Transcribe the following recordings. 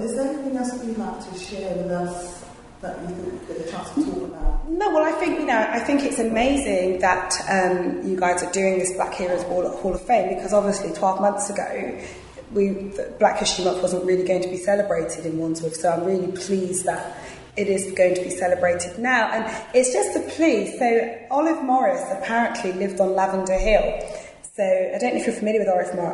Is there anything else that you'd like to share with us that you could get a chance to talk about? No, well, I think it's amazing that you guys are doing this Black Heroes Hall of Fame, because obviously 12 months ago, Black History Month wasn't really going to be celebrated in Wandsworth, so I'm really pleased that it is going to be celebrated now. And it's just a plea. So Olive Morris apparently lived on Lavender Hill. So I don't know if you're familiar with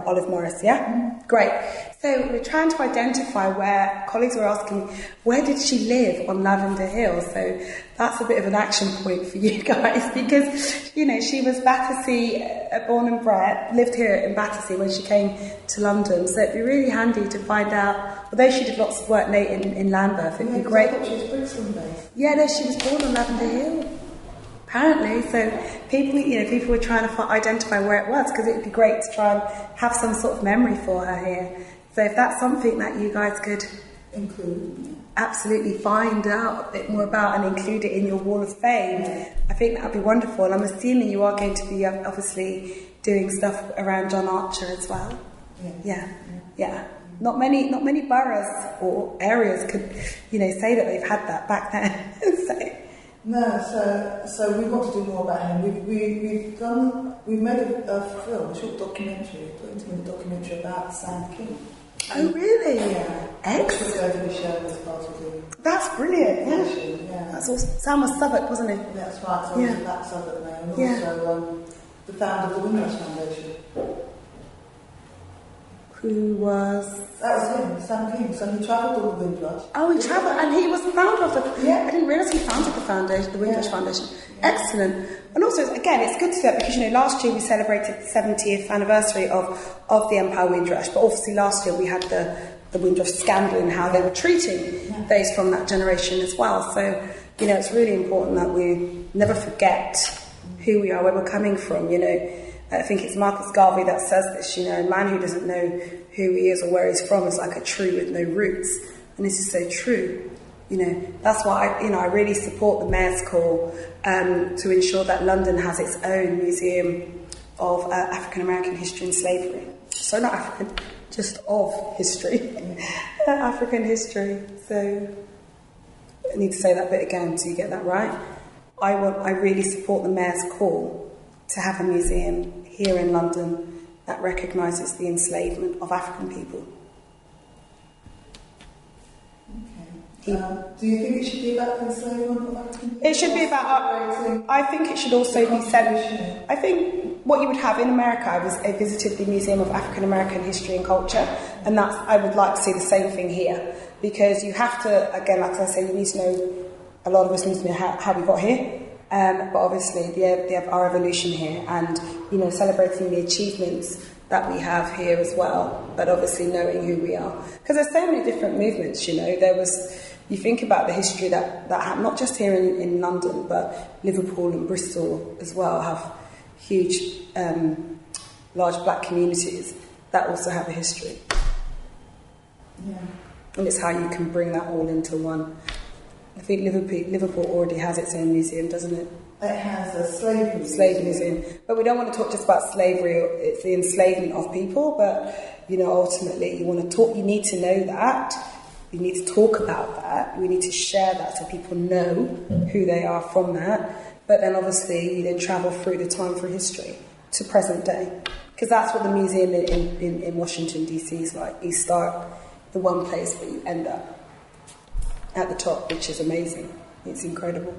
Olive Morris, yeah? Mm-hmm. Great. So we're trying to identify where, colleagues were asking, where did she live on Lavender Hill? So that's a bit of an action point for you guys, because, you know, she was Battersea, born and bred, lived here in Battersea when she came to London. So it'd be really handy to find out, although she did lots of work late in Lambeth, it'd be great. I thought she was Brixton based. Yeah, no, she was born on Lavender Hill. Apparently, so people were trying to identify where it was, because it would be great to try and have some sort of memory for her here. So if that's something that you guys could include, absolutely find out a bit more about and include it in your Wall of Fame, I think that would be wonderful. And I'm assuming you are going to be obviously doing stuff around John Archer as well. Yeah. Not many boroughs or areas could, say that they've had that back then. No, so we want to do more about him. We've made a film, a short documentary, a 20-minute documentary about Sam King. Oh, really? Yeah. Excellent. It's going to be shown as part of the... That's brilliant. Yeah. That's awesome. Sam was Southwark, wasn't he? That's right. So he's back Southwark now, and also the founder of the Windrush Foundation. Who was... That was him, Sam King. So he travelled all the Windrush. Oh, he travelled, and he was the founder of the... Yeah. I didn't realise he founded the foundation, the Windrush Foundation. Yeah. Excellent. And also, again, it's good to do that, because, last year we celebrated the 70th anniversary of the Empire Windrush, but obviously last year we had the Windrush scandal and how they were treating those from that generation as well. So, it's really important that we never forget who we are, where we're coming from, I think it's Marcus Garvey that says this, a man who doesn't know who he is or where he's from is like a tree with no roots. And this is so true. That's why I really support the Mayor's call to ensure that London has its own museum of African American history and slavery. So not African, just of history, African history. So I need to say that bit again so you get that right. I really support the Mayor's call to have a museum here in London that recognises the enslavement of African people. Do you think it should be about the enslavement of African people? It should be about... I think it should also be said... I think what you would have in America, I visited the Museum of African American History and Culture, and I would like to see the same thing here, because you have to, again, like I say, you need to know, a lot of us need to know how we got here, but obviously our evolution here, and, celebrating the achievements that we have here as well, but obviously knowing who we are. Because there's so many different movements, you think about the history that happened, not just here in London, but Liverpool and Bristol as well have huge, large black communities that also have a history. Yeah. And it's how you can bring that all into one. I think Liverpool already has its own museum, doesn't it? It has a slave museum. But we don't want to talk just about slavery, it's the enslavement of people, but, ultimately you need to know that. We need to talk about that. We need to share that so people know who they are from that. But then obviously you then travel through the time through history to present day. Because that's what the museum in Washington, D.C. is like. You start in one place, but you end up at the top, which is amazing. It's incredible.